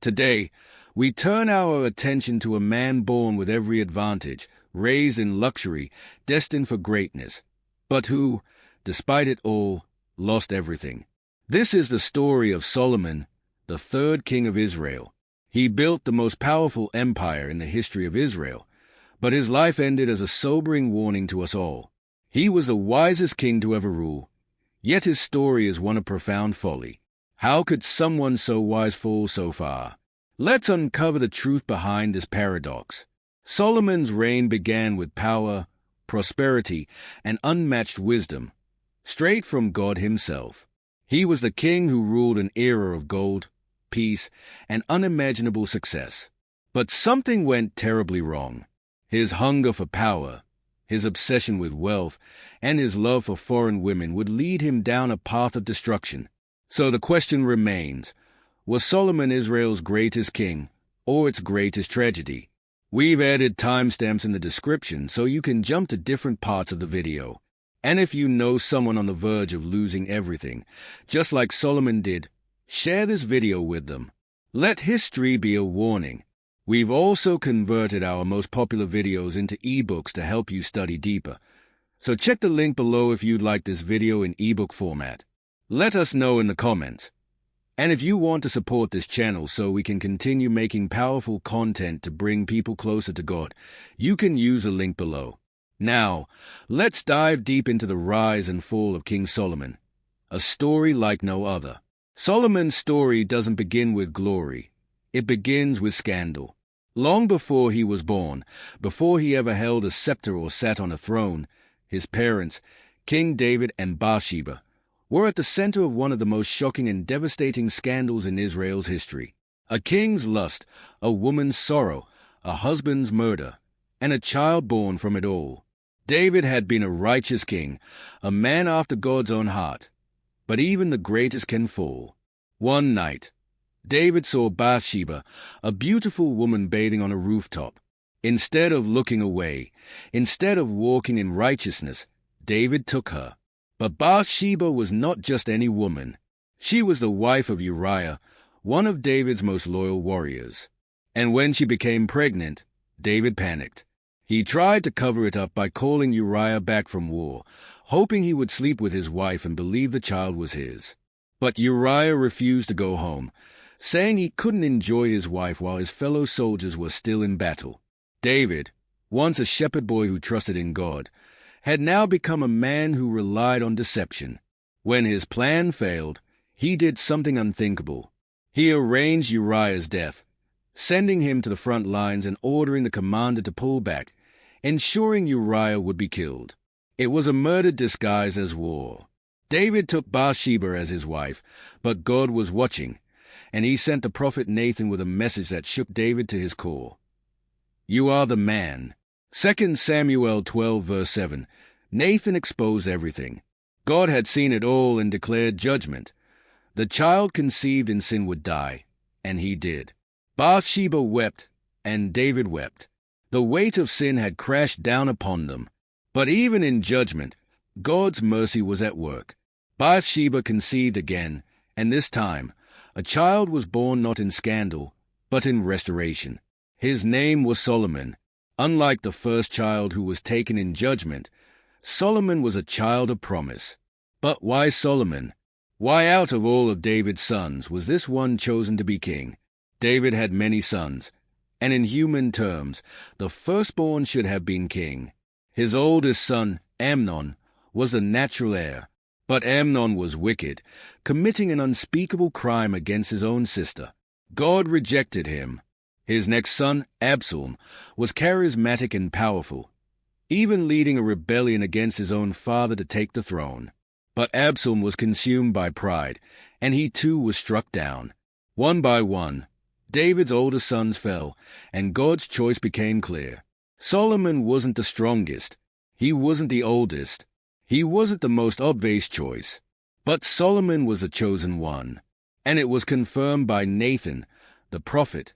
Today, we turn our attention to a man born with every advantage, raised in luxury, destined for greatness, but who, despite it all, lost everything. This is the story of Solomon, the third king of Israel. He built the most powerful empire in the history of Israel, but his life ended as a sobering warning to us all. He was the wisest king to ever rule, yet his story is one of profound folly. How could someone so wise fall so far? Let's uncover the truth behind this paradox. Solomon's reign began with power, prosperity, and unmatched wisdom, straight from God himself. He was the king who ruled an era of gold, peace, and unimaginable success. But something went terribly wrong. His hunger for power, his obsession with wealth, and his love for foreign women would lead him down a path of destruction. So the question remains, was Solomon Israel's greatest king, or its greatest tragedy? We've added timestamps in the description so you can jump to different parts of the video. And if you know someone on the verge of losing everything, just like Solomon did, share this video with them. Let history be a warning. We've also converted our most popular videos into ebooks to help you study deeper. So check the link below if you'd like this video in ebook format. Let us know in the comments. And if you want to support this channel so we can continue making powerful content to bring people closer to God, you can use the link below. Now, let's dive deep into the rise and fall of King Solomon, a story like no other. Solomon's story doesn't begin with glory. It begins with scandal. Long before he was born, before he ever held a scepter or sat on a throne, his parents, King David and Bathsheba, were at the center of one of the most shocking and devastating scandals in Israel's history. A king's lust, a woman's sorrow, a husband's murder, and a child born from it all. David had been a righteous king, a man after God's own heart. But even the greatest can fall. One night, David saw Bathsheba, a beautiful woman bathing on a rooftop. Instead of looking away, instead of walking in righteousness, David took her. But Bathsheba was not just any woman. She was the wife of Uriah, one of David's most loyal warriors. And when she became pregnant, David panicked. He tried to cover it up by calling Uriah back from war, hoping he would sleep with his wife and believe the child was his. But Uriah refused to go home, saying he couldn't enjoy his wife while his fellow soldiers were still in battle. David, once a shepherd boy who trusted in God, had now become a man who relied on deception. When his plan failed, he did something unthinkable. He arranged Uriah's death, sending him to the front lines and ordering the commander to pull back, ensuring Uriah would be killed. It was a murder disguised as war. David took Bathsheba as his wife, but God was watching, and he sent the prophet Nathan with a message that shook David to his core. "You are the man." 2 Samuel 12 verse 7. Nathan exposed everything. God had seen it all and declared judgment. The child conceived in sin would die, and he did. Bathsheba wept, and David wept. The weight of sin had crashed down upon them. But even in judgment, God's mercy was at work. Bathsheba conceived again, and this time, a child was born not in scandal, but in restoration. His name was Solomon. Unlike the first child who was taken in judgment, Solomon was a child of promise. But why Solomon? Why out of all of David's sons was this one chosen to be king? David had many sons, and in human terms, the firstborn should have been king. His oldest son, Amnon, was the natural heir, but Amnon was wicked, committing an unspeakable crime against his own sister. God rejected him. His next son, Absalom, was charismatic and powerful, even leading a rebellion against his own father to take the throne. But Absalom was consumed by pride, and he too was struck down. One by one, David's older sons fell, and God's choice became clear. Solomon wasn't the strongest. He wasn't the oldest. He wasn't the most obvious choice. But Solomon was the chosen one, and it was confirmed by Nathan, the prophet,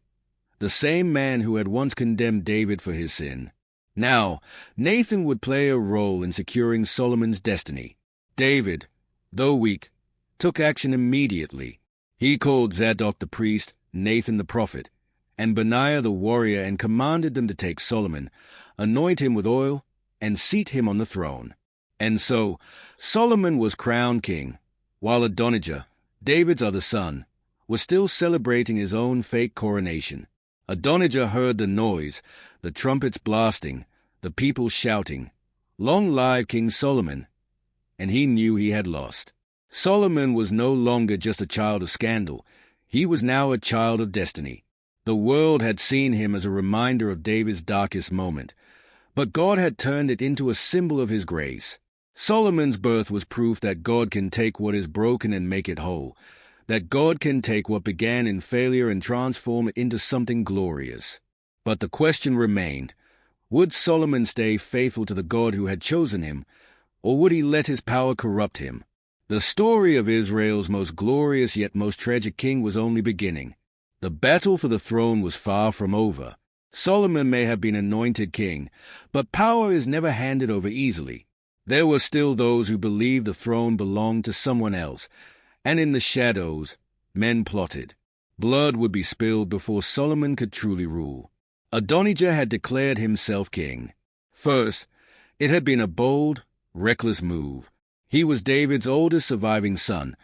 the same man who had once condemned David for his sin. Now, Nathan would play a role in securing Solomon's destiny. David, though weak, took action immediately. He called Zadok the priest, Nathan the prophet, and Benaiah the warrior, and commanded them to take Solomon, anoint him with oil, and seat him on the throne. And so Solomon was crowned king, while Adonijah, David's other son, was still celebrating his own fake coronation. Adonijah heard the noise, the trumpets blasting, the people shouting, "Long live King Solomon!" and he knew he had lost. Solomon was no longer just a child of scandal. He was now a child of destiny. The world had seen him as a reminder of David's darkest moment, but God had turned it into a symbol of his grace. Solomon's birth was proof that God can take what is broken and make it whole, that God can take what began in failure and transform it into something glorious. But the question remained, would Solomon stay faithful to the God who had chosen him, or would he let his power corrupt him? The story of Israel's most glorious yet most tragic king was only beginning. The battle for the throne was far from over. Solomon may have been anointed king, but power is never handed over easily. There were still those who believed the throne belonged to someone else, and in the shadows, men plotted. Blood would be spilled before Solomon could truly rule. Adonijah had declared himself king. First, it had been a bold, reckless move. He was David's oldest surviving son,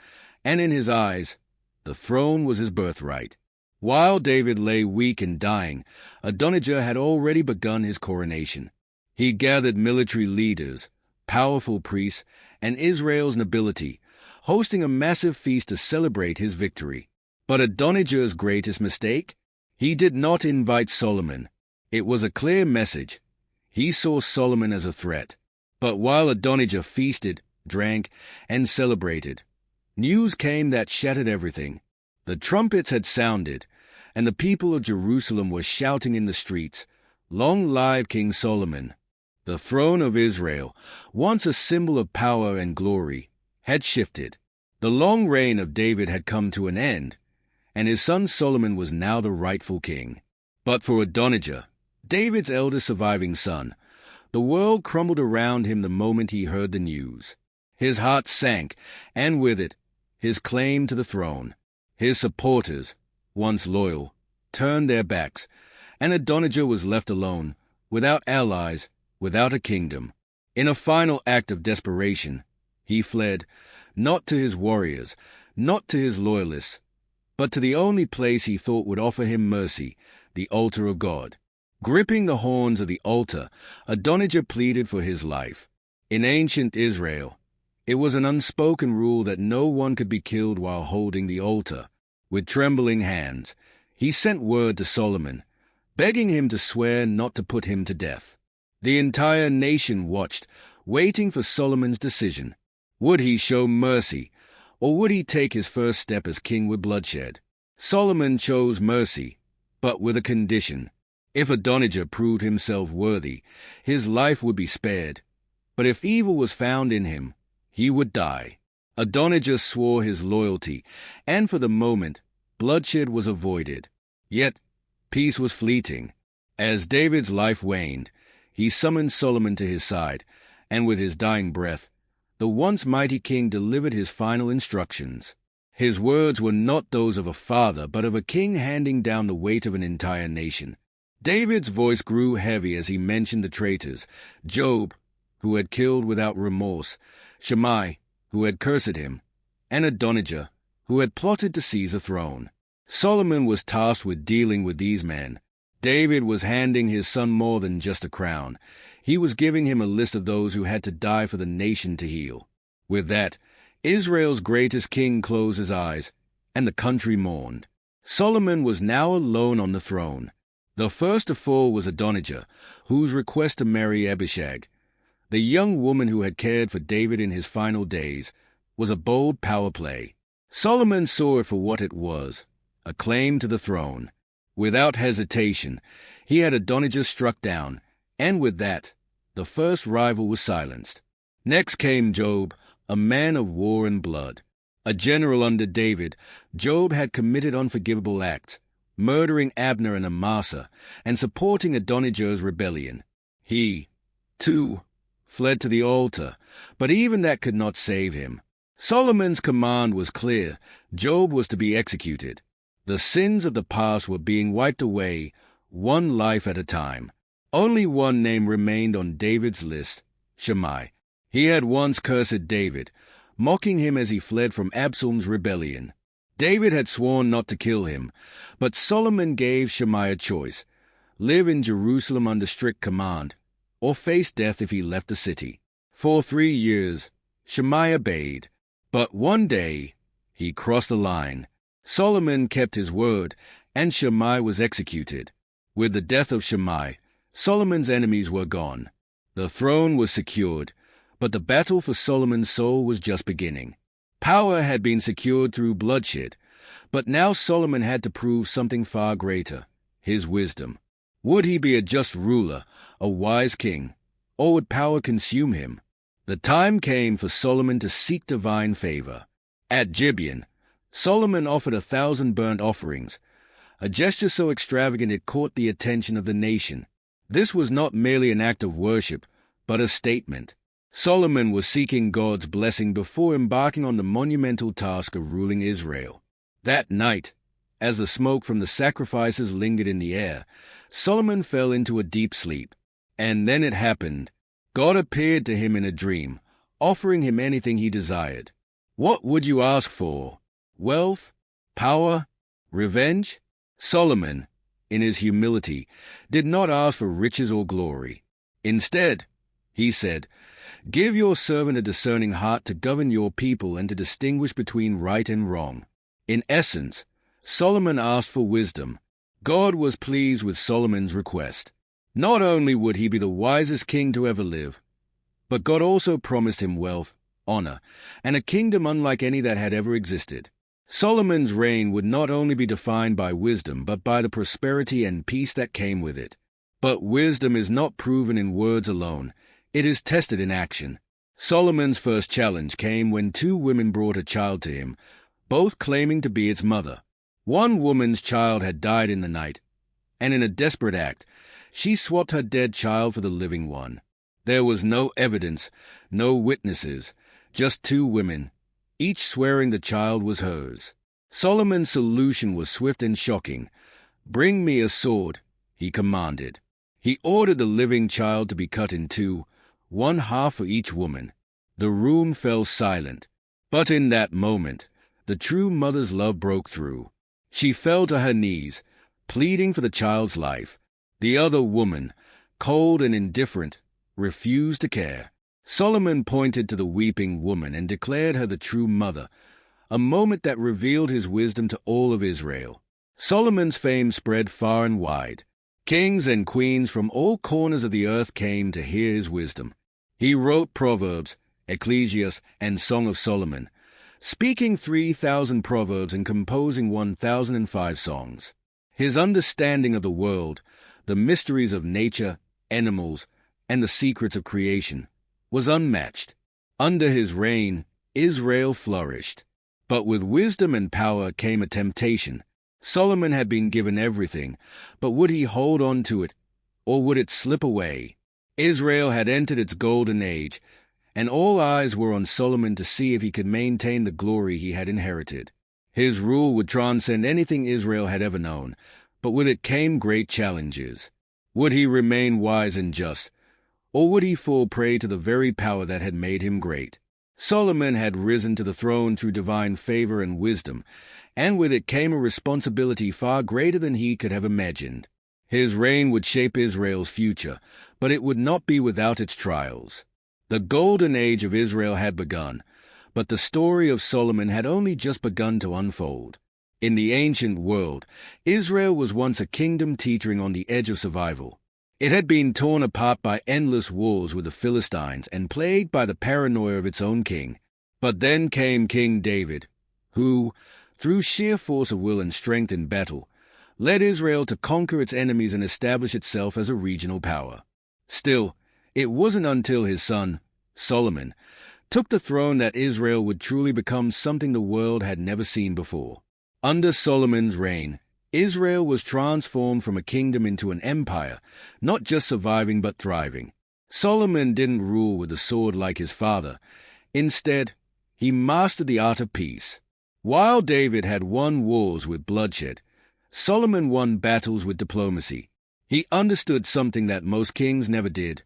and in his eyes, the throne was his birthright. While David lay weak and dying, Adonijah had already begun his coronation. He gathered military leaders, powerful priests, and Israel's nobility, hosting a massive feast to celebrate his victory. But Adonijah's greatest mistake? He did not invite Solomon. It was a clear message. He saw Solomon as a threat. But while Adonijah feasted, drank, and celebrated, news came that shattered everything. The trumpets had sounded, and the people of Jerusalem were shouting in the streets, "Long live King Solomon!" The throne of Israel, once a symbol of power and glory, had shifted. The long reign of David had come to an end, and his son Solomon was now the rightful king. But for Adonijah, David's eldest surviving son, the world crumbled around him the moment he heard the news. His heart sank, and with it, his claim to the throne. His supporters, once loyal, turned their backs, and Adonijah was left alone, without allies, without a kingdom. In a final act of desperation, he fled, not to his warriors, not to his loyalists, but to the only place he thought would offer him mercy, the altar of God. Gripping the horns of the altar, Adonijah pleaded for his life. In ancient Israel, it was an unspoken rule that no one could be killed while holding the altar. With trembling hands, he sent word to Solomon, begging him to swear not to put him to death. The entire nation watched, waiting for Solomon's decision. Would he show mercy, or would he take his first step as king with bloodshed? Solomon chose mercy, but with a condition. If Adonijah proved himself worthy, his life would be spared. But if evil was found in him, he would die. Adonijah swore his loyalty, and for the moment, bloodshed was avoided. Yet, peace was fleeting. As David's life waned, he summoned Solomon to his side, and with his dying breath, the once mighty king delivered his final instructions. His words were not those of a father, but of a king handing down the weight of an entire nation. David's voice grew heavy as he mentioned the traitors, Job, who had killed without remorse, Shimei, who had cursed him, and Adonijah, who had plotted to seize a throne. Solomon was tasked with dealing with these men. David was handing his son more than just a crown. He was giving him a list of those who had to die for the nation to heal. With that, Israel's greatest king closed his eyes, and the country mourned. Solomon was now alone on the throne. The first to fall was Adonijah, whose request to marry Abishag, the young woman who had cared for David in his final days, was a bold power play. Solomon saw it for what it was, a claim to the throne. Without hesitation, he had Adonijah struck down, and with that, the first rival was silenced. Next came Job, a man of war and blood. A general under David, Job had committed unforgivable acts, murdering Abner and Amasa, and supporting Adonijah's rebellion. He, too, fled to the altar, but even that could not save him. Solomon's command was clear. Job was to be executed. The sins of the past were being wiped away, one life at a time. Only one name remained on David's list, Shimei. He had once cursed David, mocking him as he fled from Absalom's rebellion. David had sworn not to kill him, but Solomon gave Shimei a choice: live in Jerusalem under strict command, or face death if he left the city. For 3 years, Shimei obeyed, but one day he crossed the line. Solomon kept his word, and Shimei was executed. With the death of Shimei, Solomon's enemies were gone. The throne was secured, but the battle for Solomon's soul was just beginning. Power had been secured through bloodshed, but now Solomon had to prove something far greater: his wisdom. Would he be a just ruler, a wise king, or would power consume him? The time came for Solomon to seek divine favor. At Gibeon, Solomon offered 1,000 burnt offerings, a gesture so extravagant it caught the attention of the nation. This was not merely an act of worship, but a statement. Solomon was seeking God's blessing before embarking on the monumental task of ruling Israel. That night, as the smoke from the sacrifices lingered in the air, Solomon fell into a deep sleep. And then it happened. God appeared to him in a dream, offering him anything he desired. What would you ask for? Wealth? Power? Revenge? Solomon, in his humility, did not ask for riches or glory. Instead, he said, "Give your servant a discerning heart to govern your people and to distinguish between right and wrong." In essence, Solomon asked for wisdom. God was pleased with Solomon's request. Not only would he be the wisest king to ever live, but God also promised him wealth, honor, and a kingdom unlike any that had ever existed. Solomon's reign would not only be defined by wisdom, but by the prosperity and peace that came with it. But wisdom is not proven in words alone. It is tested in action. Solomon's first challenge came when 2 women brought a child to him, both claiming to be its mother. One woman's child had died in the night, and in a desperate act, she swapped her dead child for the living one. There was no evidence, no witnesses, just 2 women, each swearing the child was hers. Solomon's solution was swift and shocking. "Bring me a sword," he commanded. He ordered the living child to be cut in 2, one half for each woman. The room fell silent. But in that moment, the true mother's love broke through. She fell to her knees, pleading for the child's life. The other woman, cold and indifferent, refused to care. Solomon pointed to the weeping woman and declared her the true mother, a moment that revealed his wisdom to all of Israel. Solomon's fame spread far and wide. Kings and queens from all corners of the earth came to hear his wisdom. He wrote Proverbs, Ecclesiastes, and Song of Solomon, speaking 3,000 proverbs and composing 1,005 songs. His understanding of the world, the mysteries of nature, animals, and the secrets of creation was unmatched. Under his reign, Israel flourished. But with wisdom and power came a temptation. Solomon had been given everything, but would he hold on to it, or would it slip away? Israel had entered its golden age, and all eyes were on Solomon to see if he could maintain the glory he had inherited. His rule would transcend anything Israel had ever known, but with it came great challenges. Would he remain wise and just, or would he fall prey to the very power that had made him great? Solomon had risen to the throne through divine favor and wisdom, and with it came a responsibility far greater than he could have imagined. His reign would shape Israel's future, but it would not be without its trials. The golden age of Israel had begun, but the story of Solomon had only just begun to unfold. In the ancient world, Israel was once a kingdom teetering on the edge of survival. It had been torn apart by endless wars with the Philistines and plagued by the paranoia of its own king. But then came King David, who, through sheer force of will and strength in battle, led Israel to conquer its enemies and establish itself as a regional power. Still, it wasn't until his son, Solomon, took the throne that Israel would truly become something the world had never seen before. Under Solomon's reign, Israel was transformed from a kingdom into an empire, not just surviving but thriving. Solomon didn't rule with the sword like his father. Instead, he mastered the art of peace. While David had won wars with bloodshed, Solomon won battles with diplomacy. He understood something that most kings never did.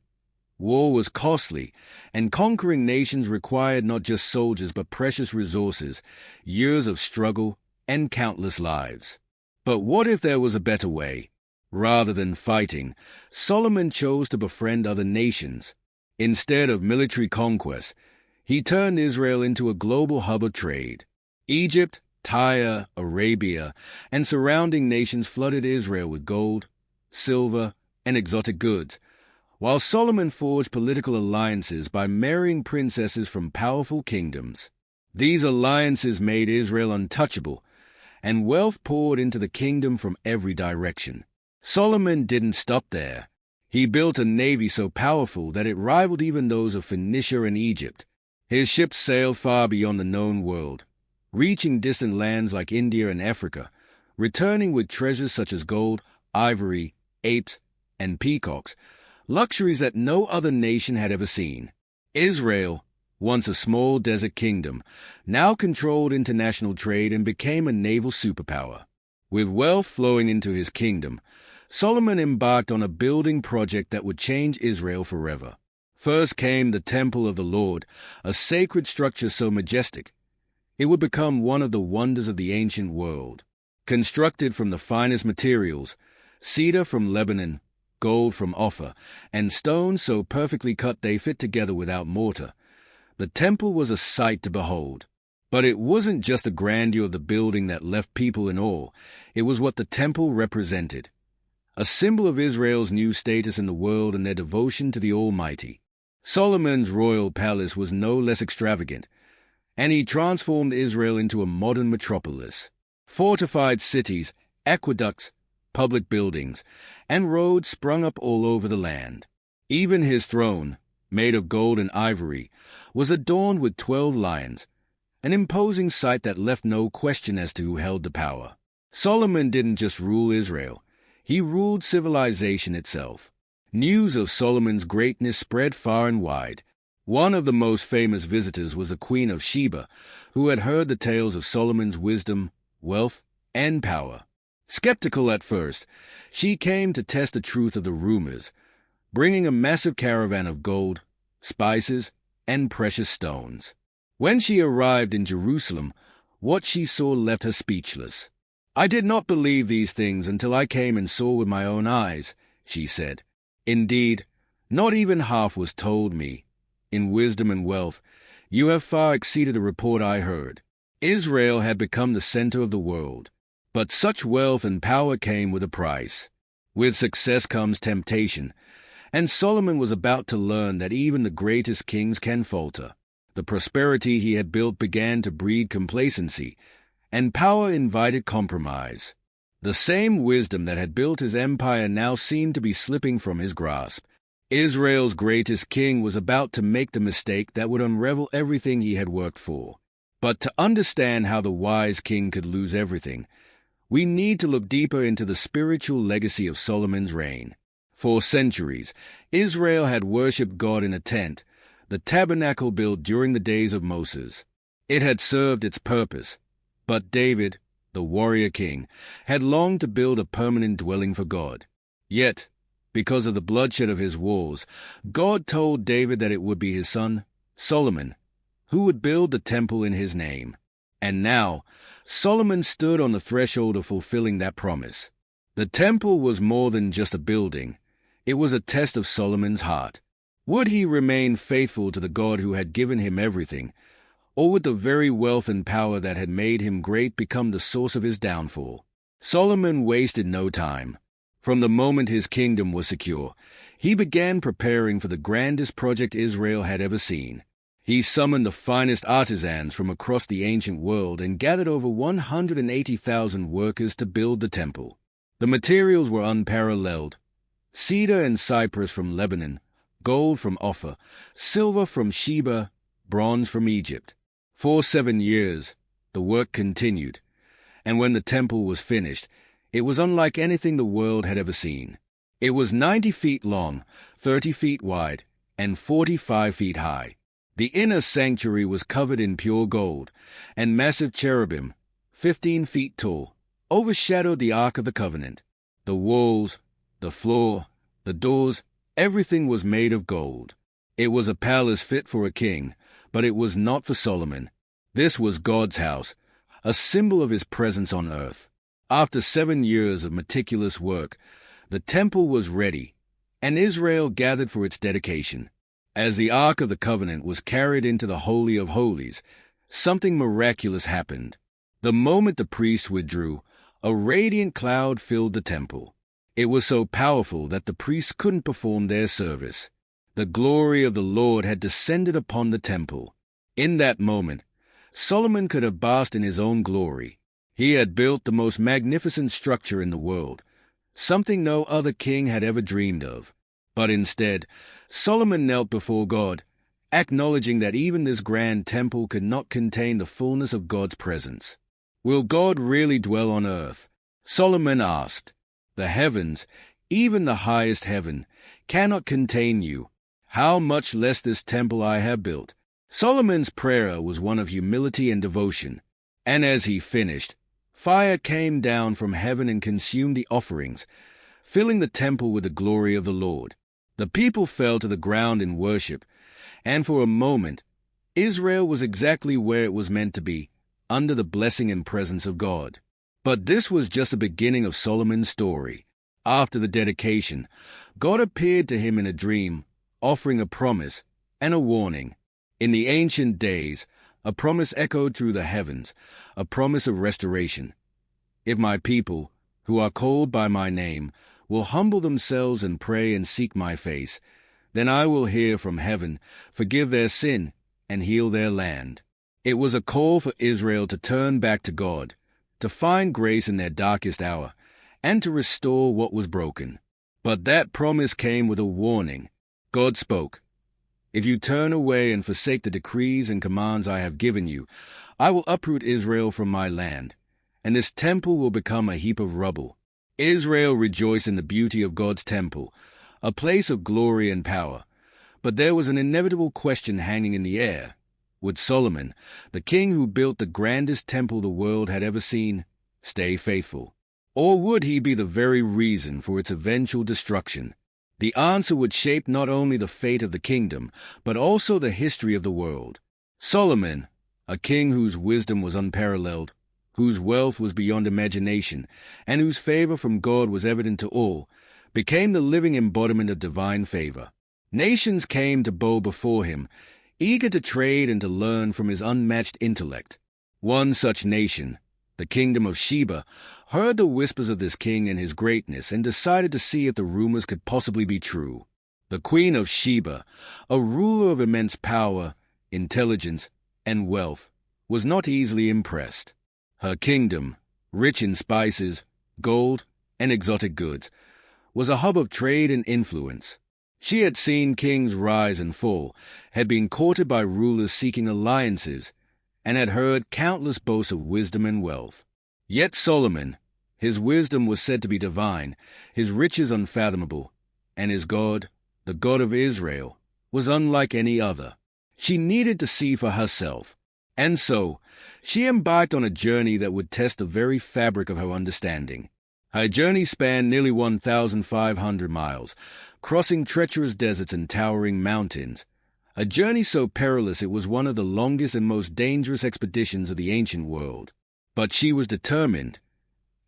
War was costly, and conquering nations required not just soldiers but precious resources, years of struggle, and countless lives. But what if there was a better way? Rather than fighting, Solomon chose to befriend other nations. Instead of military conquest, he turned Israel into a global hub of trade. Egypt, Tyre, Arabia, and surrounding nations flooded Israel with gold, silver, and exotic goods, while Solomon forged political alliances by marrying princesses from powerful kingdoms. These alliances made Israel untouchable, and wealth poured into the kingdom from every direction. Solomon didn't stop there. He built a navy so powerful that it rivaled even those of Phoenicia and Egypt. His ships sailed far beyond the known world, reaching distant lands like India and Africa, returning with treasures such as gold, ivory, apes, and peacocks, luxuries that no other nation had ever seen. Israel, once a small desert kingdom, now controlled international trade and became a naval superpower. With wealth flowing into his kingdom, Solomon embarked on a building project that would change Israel forever. First came the Temple of the Lord, a sacred structure so majestic, it would become one of the wonders of the ancient world. Constructed from the finest materials, cedar from Lebanon, gold from Ophir, and stones so perfectly cut they fit together without mortar, the temple was a sight to behold. But it wasn't just the grandeur of the building that left people in awe, it was what the temple represented. A symbol of Israel's new status in the world and their devotion to the Almighty. Solomon's royal palace was no less extravagant, and he transformed Israel into a modern metropolis. Fortified cities, aqueducts, public buildings, and roads sprung up all over the land. Even his throne, made of gold and ivory, was adorned with 12 lions, an imposing sight that left no question as to who held the power. Solomon didn't just rule Israel, he ruled civilization itself. News of Solomon's greatness spread far and wide. One of the most famous visitors was the Queen of Sheba, who had heard the tales of Solomon's wisdom, wealth, and power. Skeptical at first, she came to test the truth of the rumors, bringing a massive caravan of gold, spices, and precious stones. When she arrived in Jerusalem, what she saw left her speechless. "I did not believe these things until I came and saw with my own eyes," she said. "Indeed, not even half was told me. In wisdom and wealth, you have far exceeded the report I heard." Israel had become the center of the world, but such wealth and power came with a price. With success comes temptation, and Solomon was about to learn that even the greatest kings can falter. The prosperity he had built began to breed complacency, and power invited compromise. The same wisdom that had built his empire now seemed to be slipping from his grasp. Israel's greatest king was about to make the mistake that would unravel everything he had worked for. But to understand how the wise king could lose everything, we need to look deeper into the spiritual legacy of Solomon's reign. For centuries, Israel had worshipped God in a tent, the tabernacle built during the days of Moses. It had served its purpose, but David, the warrior king, had longed to build a permanent dwelling for God. Yet, because of the bloodshed of his wars, God told David that it would be his son, Solomon, who would build the temple in his name. And now, Solomon stood on the threshold of fulfilling that promise. The temple was more than just a building. It was a test of Solomon's heart. Would he remain faithful to the God who had given him everything, or would the very wealth and power that had made him great become the source of his downfall? Solomon wasted no time. From the moment his kingdom was secure, he began preparing for the grandest project Israel had ever seen. He summoned the finest artisans from across the ancient world and gathered over 180,000 workers to build the temple. The materials were unparalleled. Cedar and cypress from Lebanon, gold from Ophir, silver from Sheba, bronze from Egypt. For 7 years, the work continued, and when the temple was finished, it was unlike anything the world had ever seen. It was 90 feet long, 30 feet wide, and 45 feet high. The inner sanctuary was covered in pure gold, and massive cherubim, 15 feet tall, overshadowed the Ark of the Covenant. The walls, the floor, the doors, everything was made of gold. It was a palace fit for a king, but it was not for Solomon. This was God's house, a symbol of his presence on earth. After 7 years of meticulous work, the temple was ready, and Israel gathered for its dedication. As the Ark of the Covenant was carried into the Holy of Holies, something miraculous happened. The moment the priests withdrew, a radiant cloud filled the temple. It was so powerful that the priests couldn't perform their service. The glory of the Lord had descended upon the temple. In that moment, Solomon could have basked in his own glory. He had built the most magnificent structure in the world, something no other king had ever dreamed of. But instead, Solomon knelt before God, acknowledging that even this grand temple could not contain the fullness of God's presence. Will God really dwell on earth? Solomon asked. The heavens, even the highest heaven, cannot contain you. How much less this temple I have built? Solomon's prayer was one of humility and devotion, and as he finished, fire came down from heaven and consumed the offerings, filling the temple with the glory of the Lord. The people fell to the ground in worship, and for a moment, Israel was exactly where it was meant to be, under the blessing and presence of God. But this was just the beginning of Solomon's story. After the dedication, God appeared to him in a dream, offering a promise and a warning. In the ancient days, a promise echoed through the heavens, a promise of restoration. If my people, who are called by my name, will humble themselves and pray and seek my face, then I will hear from heaven, forgive their sin, and heal their land. It was a call for Israel to turn back to God, to find grace in their darkest hour, and to restore what was broken. But that promise came with a warning. God spoke, "If you turn away and forsake the decrees and commands I have given you, I will uproot Israel from my land, and this temple will become a heap of rubble." Israel rejoiced in the beauty of God's temple, a place of glory and power. But there was an inevitable question hanging in the air. Would Solomon, the king who built the grandest temple the world had ever seen, stay faithful? Or would he be the very reason for its eventual destruction? The answer would shape not only the fate of the kingdom, but also the history of the world. Solomon, a king whose wisdom was unparalleled, whose wealth was beyond imagination, and whose favor from God was evident to all, became the living embodiment of divine favor. Nations came to bow before him, eager to trade and to learn from his unmatched intellect. One such nation, the kingdom of Sheba, heard the whispers of this king and his greatness and decided to see if the rumors could possibly be true. The Queen of Sheba, a ruler of immense power, intelligence, and wealth, was not easily impressed. Her kingdom, rich in spices, gold, and exotic goods, was a hub of trade and influence. She had seen kings rise and fall, had been courted by rulers seeking alliances, and had heard countless boasts of wisdom and wealth. Yet Solomon, his wisdom was said to be divine, his riches unfathomable, and his God, the God of Israel, was unlike any other. She needed to see for herself. And so, she embarked on a journey that would test the very fabric of her understanding. Her journey spanned nearly 1,500 miles, crossing treacherous deserts and towering mountains. A journey so perilous it was one of the longest and most dangerous expeditions of the ancient world. But she was determined,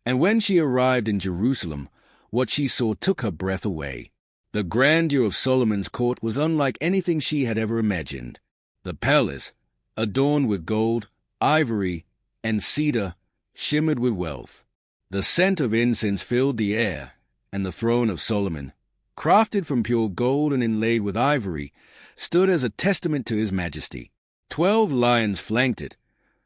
and when she arrived in Jerusalem, what she saw took her breath away. The grandeur of Solomon's court was unlike anything she had ever imagined. The palace, adorned with gold, ivory, and cedar, shimmered with wealth. The scent of incense filled the air, and the throne of Solomon, crafted from pure gold and inlaid with ivory, stood as a testament to his majesty. 12 lions flanked it,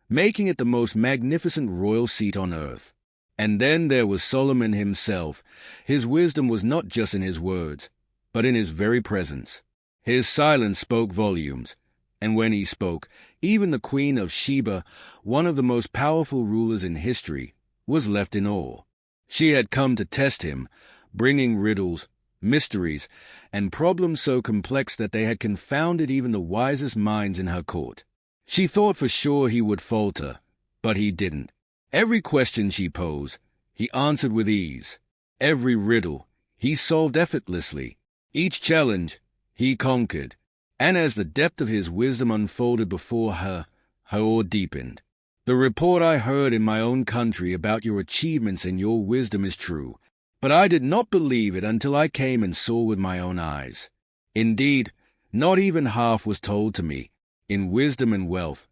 making it the most magnificent royal seat on earth. And then there was Solomon himself. His wisdom was not just in his words, but in his very presence. His silence spoke volumes. And when he spoke, even the Queen of Sheba, one of the most powerful rulers in history, was left in awe. She had come to test him, bringing riddles, mysteries, and problems so complex that they had confounded even the wisest minds in her court. She thought for sure he would falter, but he didn't. Every question she posed, he answered with ease. Every riddle, he solved effortlessly. Each challenge, he conquered. And as the depth of his wisdom unfolded before her, her awe deepened. The report I heard in my own country about your achievements and your wisdom is true, but I did not believe it until I came and saw with my own eyes. Indeed, not even half was told to me. In wisdom and wealth,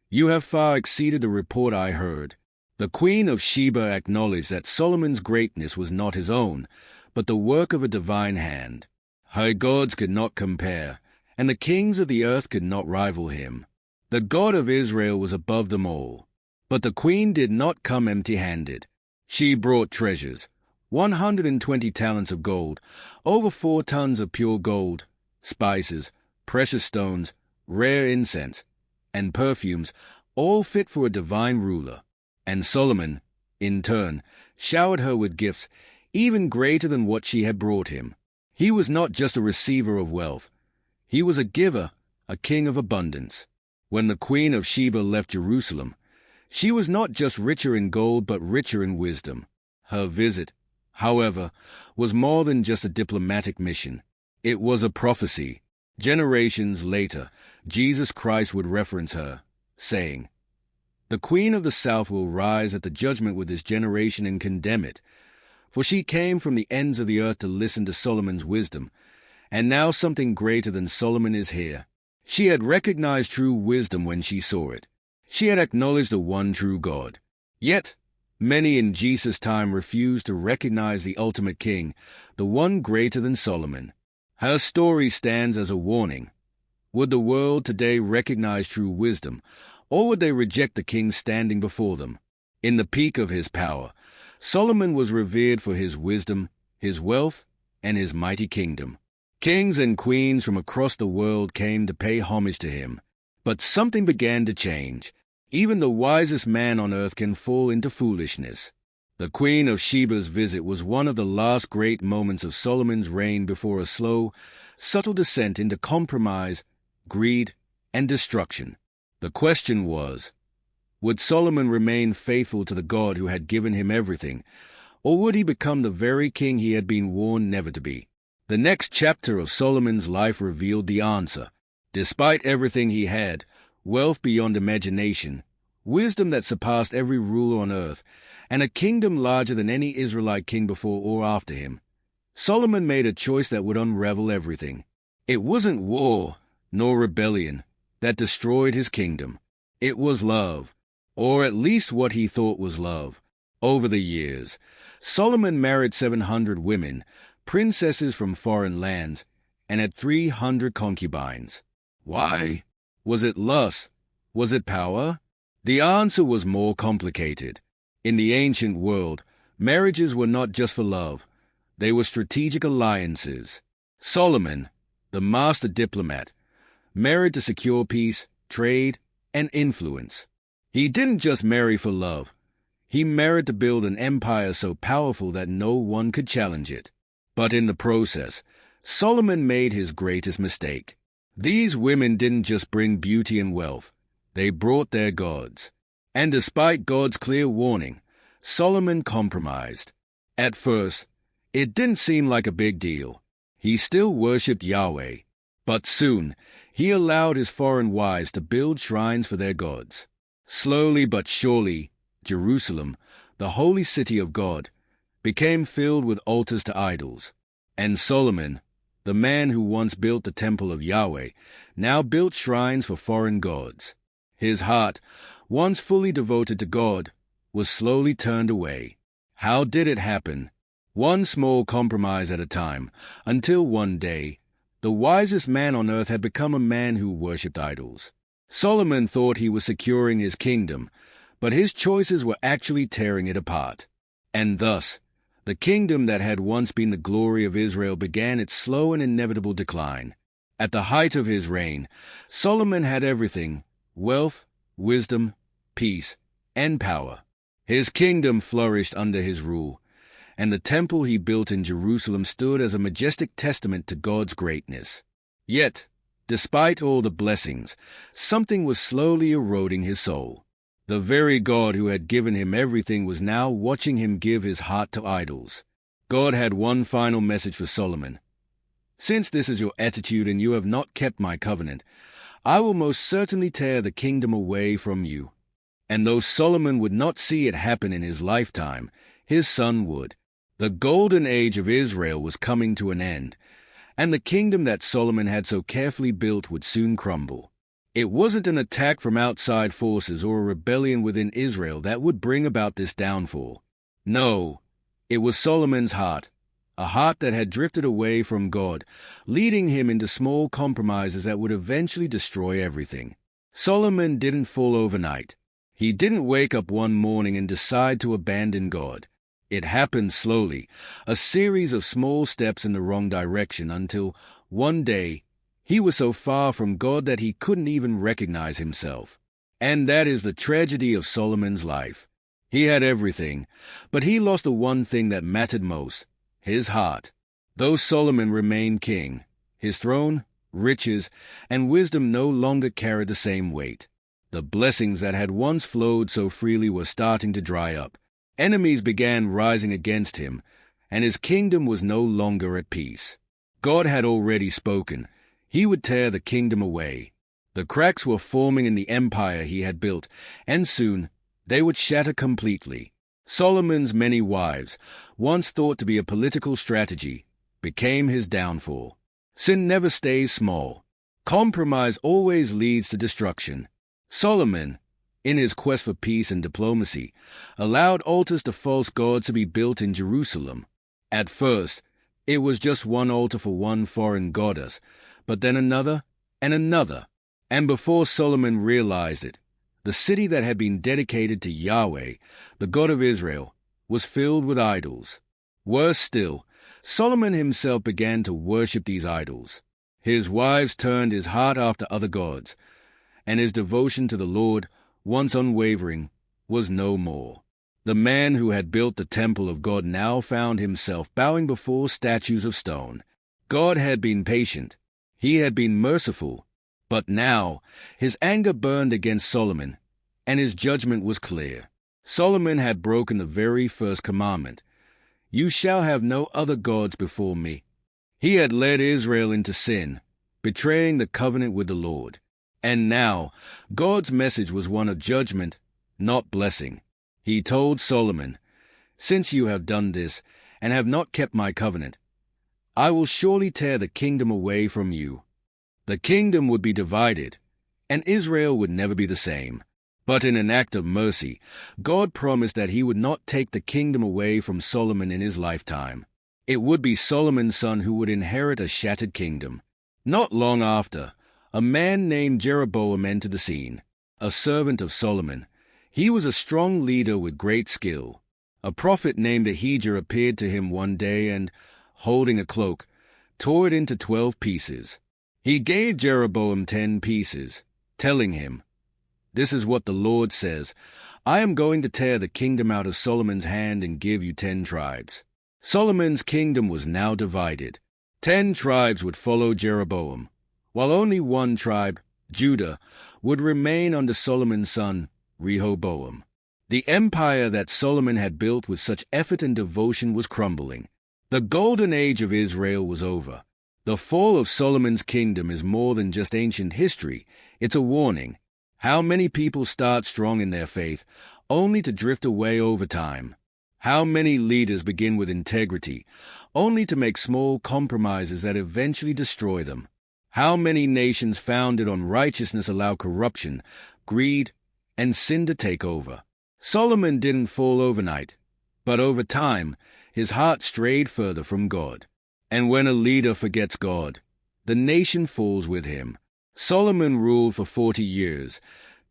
you have far exceeded the report I heard. The Queen of Sheba acknowledged that Solomon's greatness was not his own, but the work of a divine hand. Her gods could not compare, and the kings of the earth could not rival him. The God of Israel was above them all. But the queen did not come empty-handed. She brought treasures, 120 talents of gold, over 4 tons of pure gold, spices, precious stones, rare incense, and perfumes, all fit for a divine ruler. And Solomon, in turn, showered her with gifts even greater than what she had brought him. He was not just a receiver of wealth. He was a giver, a king of abundance. When the Queen of Sheba left Jerusalem, she was not just richer in gold but richer in wisdom. Her visit, however, was more than just a diplomatic mission. It was a prophecy. Generations later, Jesus Christ would reference her, saying, "The Queen of the South will rise at the judgment with this generation and condemn it, for she came from the ends of the earth to listen to Solomon's wisdom, and now something greater than Solomon is here." She had recognized true wisdom when she saw it. She had acknowledged the one true God. Yet, many in Jesus' time refused to recognize the ultimate king, the one greater than Solomon. Her story stands as a warning. Would the world today recognize true wisdom, or would they reject the king standing before them? In the peak of his power, Solomon was revered for his wisdom, his wealth, and his mighty kingdom. Kings and queens from across the world came to pay homage to him. But something began to change. Even the wisest man on earth can fall into foolishness. The Queen of Sheba's visit was one of the last great moments of Solomon's reign before a slow, subtle descent into compromise, greed, and destruction. The question was, would Solomon remain faithful to the God who had given him everything, or would he become the very king he had been warned never to be? The next chapter of Solomon's life revealed the answer. Despite everything he had, wealth beyond imagination, wisdom that surpassed every ruler on earth, and a kingdom larger than any Israelite king before or after him, Solomon made a choice that would unravel everything. It wasn't war, nor rebellion, that destroyed his kingdom. It was love, or at least what he thought was love. Over the years, Solomon married 700 women, princesses from foreign lands, and had 300 concubines. Why? Was it lust? Was it power? The answer was more complicated. In the ancient world, marriages were not just for love. They were strategic alliances. Solomon, the master diplomat, married to secure peace, trade, and influence. He didn't just marry for love. He married to build an empire so powerful that no one could challenge it. But in the process, Solomon made his greatest mistake. These women didn't just bring beauty and wealth. They brought their gods. And despite God's clear warning, Solomon compromised. At first, it didn't seem like a big deal. He still worshipped Yahweh. But soon, he allowed his foreign wives to build shrines for their gods. Slowly but surely, Jerusalem, the holy city of God, became filled with altars to idols. And Solomon, the man who once built the temple of Yahweh, now built shrines for foreign gods. His heart, once fully devoted to God, was slowly turned away. How did it happen? One small compromise at a time, until one day, the wisest man on earth had become a man who worshipped idols. Solomon thought he was securing his kingdom, but his choices were actually tearing it apart. And thus, the kingdom that had once been the glory of Israel began its slow and inevitable decline. At the height of his reign, Solomon had everything: wealth, wisdom, peace, and power. His kingdom flourished under his rule, and the temple he built in Jerusalem stood as a majestic testament to God's greatness. Yet, despite all the blessings, something was slowly eroding his soul. The very God who had given him everything was now watching him give his heart to idols. God had one final message for Solomon. "Since this is your attitude and you have not kept my covenant, I will most certainly tear the kingdom away from you." And though Solomon would not see it happen in his lifetime, his son would. The golden age of Israel was coming to an end, and the kingdom that Solomon had so carefully built would soon crumble. It wasn't an attack from outside forces or a rebellion within Israel that would bring about this downfall. No, it was Solomon's heart, a heart that had drifted away from God, leading him into small compromises that would eventually destroy everything. Solomon didn't fall overnight. He didn't wake up one morning and decide to abandon God. It happened slowly, a series of small steps in the wrong direction, until one day he was so far from God that he couldn't even recognize himself. And that is the tragedy of Solomon's life. He had everything, but he lost the one thing that mattered most, his heart. Though Solomon remained king, his throne, riches, and wisdom no longer carried the same weight. The blessings that had once flowed so freely were starting to dry up. Enemies began rising against him, and his kingdom was no longer at peace. God had already spoken. He would tear the kingdom away. The cracks were forming in the empire he had built, and soon they would shatter completely. Solomon's many wives, once thought to be a political strategy, became his downfall. Sin never stays small. Compromise always leads to destruction. Solomon, in his quest for peace and diplomacy, allowed altars to false gods to be built in Jerusalem. At first, it was just one altar for one foreign goddess, but then another and another. And before Solomon realized it, the city that had been dedicated to Yahweh, the God of Israel, was filled with idols. Worse still, Solomon himself began to worship these idols. His wives turned his heart after other gods, and his devotion to the Lord, once unwavering, was no more. The man who had built the temple of God now found himself bowing before statues of stone. God had been patient. He had been merciful. But now his anger burned against Solomon, and his judgment was clear. Solomon had broken the very first commandment. "You shall have no other gods before me." He had led Israel into sin, betraying the covenant with the Lord. And now God's message was one of judgment, not blessing. He told Solomon, "Since you have done this and have not kept my covenant, I will surely tear the kingdom away from you." The kingdom would be divided, and Israel would never be the same. But in an act of mercy, God promised that he would not take the kingdom away from Solomon in his lifetime. It would be Solomon's son who would inherit a shattered kingdom. Not long after, a man named Jeroboam entered the scene, a servant of Solomon. He was a strong leader with great skill. A prophet named Ahijah appeared to him one day and, holding a cloak, tore it into 12 pieces. He gave Jeroboam 10 pieces, telling him, "This is what the Lord says. I am going to tear the kingdom out of Solomon's hand and give you 10 tribes. Solomon's kingdom was now divided. 10 tribes would follow Jeroboam, while only one tribe, Judah, would remain under Solomon's son, Rehoboam. The empire that Solomon had built with such effort and devotion was crumbling. The golden age of Israel was over. The fall of Solomon's kingdom is more than just ancient history. It's a warning. How many people start strong in their faith, only to drift away over time? How many leaders begin with integrity, only to make small compromises that eventually destroy them? How many nations founded on righteousness allow corruption, greed, and sin to take over? Solomon didn't fall overnight, but over time, his heart strayed further from God. And when a leader forgets God, the nation falls with him. Solomon ruled for 40 years,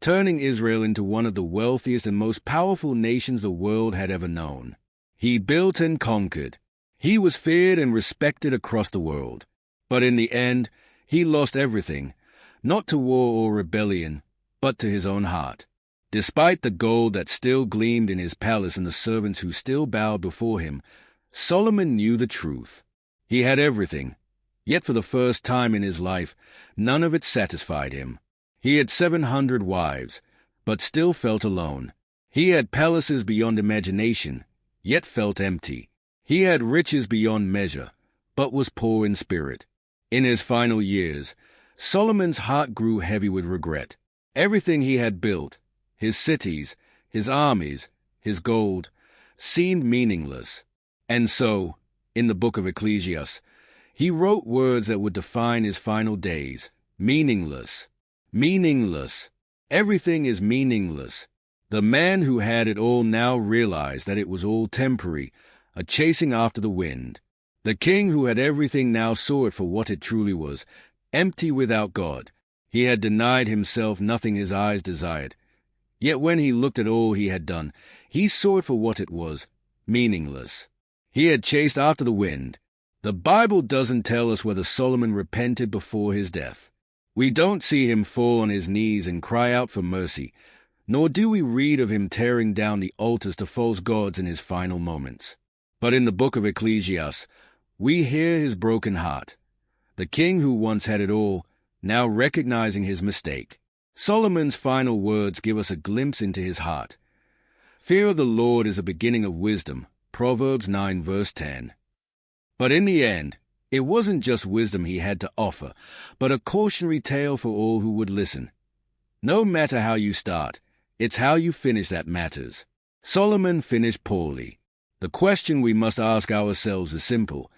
turning Israel into one of the wealthiest and most powerful nations the world had ever known. He built and conquered. He was feared and respected across the world. But in the end, he lost everything, not to war or rebellion, but to his own heart. Despite the gold that still gleamed in his palace and the servants who still bowed before him, Solomon knew the truth. He had everything, yet for the first time in his life, none of it satisfied him. He had 700 wives, but still felt alone. He had palaces beyond imagination, yet felt empty. He had riches beyond measure, but was poor in spirit. In his final years, Solomon's heart grew heavy with regret. Everything he had built, his cities, his armies, his gold, seemed meaningless. And so, in the book of Ecclesiastes, he wrote words that would define his final days. Meaningless. Meaningless. Everything is meaningless. The man who had it all now realized that it was all temporary, a chasing after the wind. The king who had everything now saw it for what it truly was, empty without God. He had denied himself nothing his eyes desired. Yet when he looked at all he had done, he saw it for what it was, meaningless. He had chased after the wind. The Bible doesn't tell us whether Solomon repented before his death. We don't see him fall on his knees and cry out for mercy, nor do we read of him tearing down the altars to false gods in his final moments. But in the book of Ecclesiastes, we hear his broken heart. The king who once had it all, now recognizing his mistake. Solomon's final words give us a glimpse into his heart. Fear of the Lord is the beginning of wisdom, Proverbs 9 verse 10. But in the end, it wasn't just wisdom he had to offer, but a cautionary tale for all who would listen. No matter how you start, it's how you finish that matters. Solomon finished poorly. The question we must ask ourselves is simple.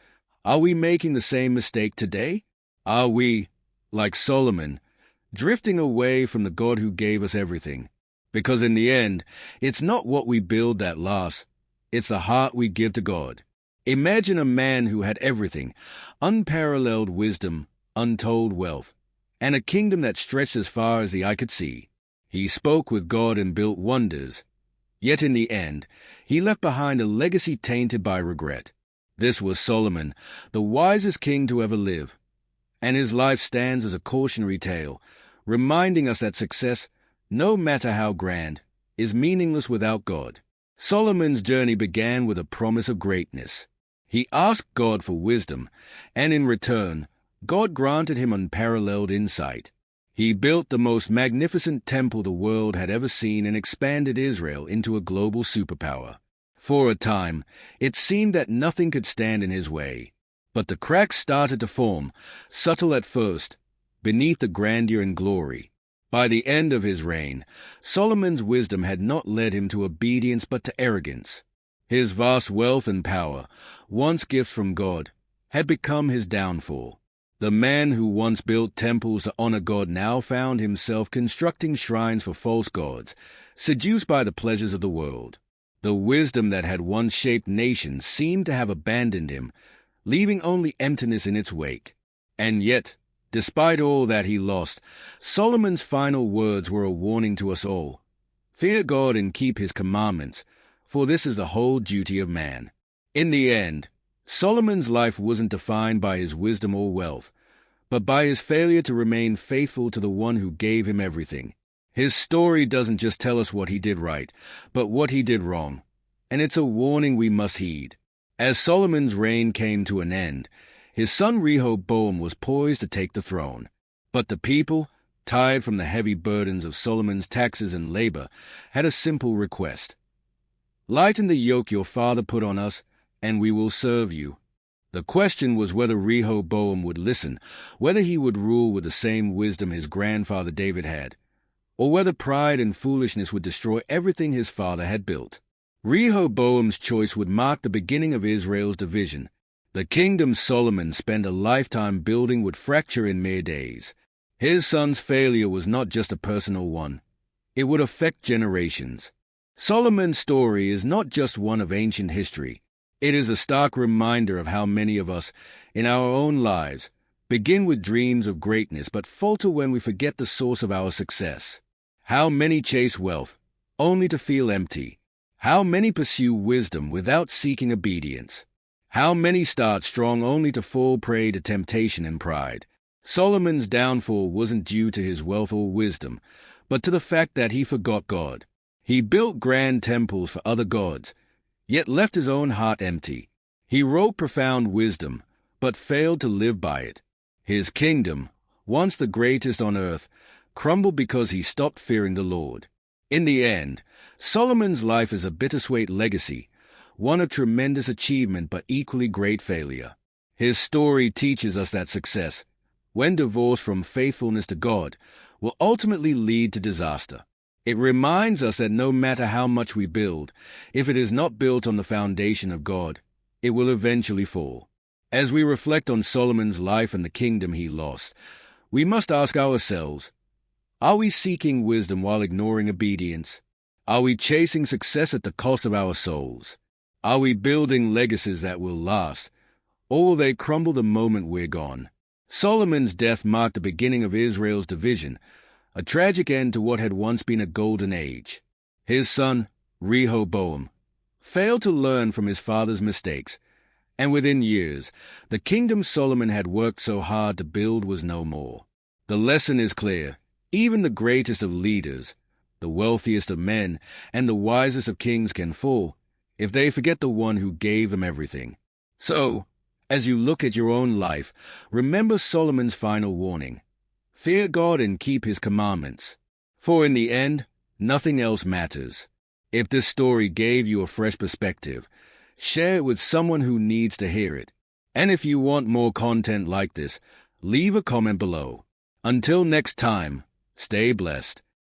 Are we making the same mistake today? Are we, like Solomon, drifting away from the God who gave us everything? Because in the end, it's not what we build that lasts, it's the heart we give to God. Imagine a man who had everything, unparalleled wisdom, untold wealth, and a kingdom that stretched as far as the eye could see. He spoke with God and built wonders. Yet in the end, he left behind a legacy tainted by regret. This was Solomon, the wisest king to ever live. And his life stands as a cautionary tale, reminding us that success, no matter how grand, is meaningless without God. Solomon's journey began with a promise of greatness. He asked God for wisdom, and in return, God granted him unparalleled insight. He built the most magnificent temple the world had ever seen and expanded Israel into a global superpower. For a time, it seemed that nothing could stand in his way. But the cracks started to form, subtle at first, beneath the grandeur and glory. By the end of his reign, Solomon's wisdom had not led him to obedience but to arrogance. His vast wealth and power, once gifts from God, had become his downfall. The man who once built temples to honor God now found himself constructing shrines for false gods, seduced by the pleasures of the world. The wisdom that had once shaped nations seemed to have abandoned him, leaving only emptiness in its wake. And yet, despite all that he lost, Solomon's final words were a warning to us all. Fear God and keep his commandments, for this is the whole duty of man. In the end, Solomon's life wasn't defined by his wisdom or wealth, but by his failure to remain faithful to the one who gave him everything. His story doesn't just tell us what he did right, but what he did wrong, and it's a warning we must heed. As Solomon's reign came to an end, his son Rehoboam was poised to take the throne. But the people, tired from the heavy burdens of Solomon's taxes and labor, had a simple request. Lighten the yoke your father put on us, and we will serve you. The question was whether Rehoboam would listen, whether he would rule with the same wisdom his grandfather David had, or whether pride and foolishness would destroy everything his father had built. Rehoboam's choice would mark the beginning of Israel's division. The kingdom Solomon spent a lifetime building would fracture in mere days. His son's failure was not just a personal one. It would affect generations. Solomon's story is not just one of ancient history. It is a stark reminder of how many of us, in our own lives, begin with dreams of greatness but falter when we forget the source of our success. How many chase wealth, only to feel empty. How many pursue wisdom without seeking obedience. How many start strong only to fall prey to temptation and pride. Solomon's downfall wasn't due to his wealth or wisdom, but to the fact that he forgot God. He built grand temples for other gods, yet left his own heart empty. He wrote profound wisdom, but failed to live by it. His kingdom, once the greatest on earth, crumbled because he stopped fearing the Lord. In the end, Solomon's life is a bittersweet legacy, one of tremendous achievement but equally great failure. His story teaches us that success, when divorced from faithfulness to God, will ultimately lead to disaster. It reminds us that no matter how much we build, if it is not built on the foundation of God, it will eventually fall. As we reflect on Solomon's life and the kingdom he lost, we must ask ourselves, are we seeking wisdom while ignoring obedience? Are we chasing success at the cost of our souls? Are we building legacies that will last, or will they crumble the moment we're gone? Solomon's death marked the beginning of Israel's division, a tragic end to what had once been a golden age. His son, Rehoboam, failed to learn from his father's mistakes, and within years, the kingdom Solomon had worked so hard to build was no more. The lesson is clear. Even the greatest of leaders, the wealthiest of men, and the wisest of kings can fall if they forget the one who gave them everything. So, as you look at your own life, remember Solomon's final warning. Fear God and keep his commandments, for in the end, nothing else matters. If this story gave you a fresh perspective, share it with someone who needs to hear it. And if you want more content like this, leave a comment below. Until next time, stay blessed.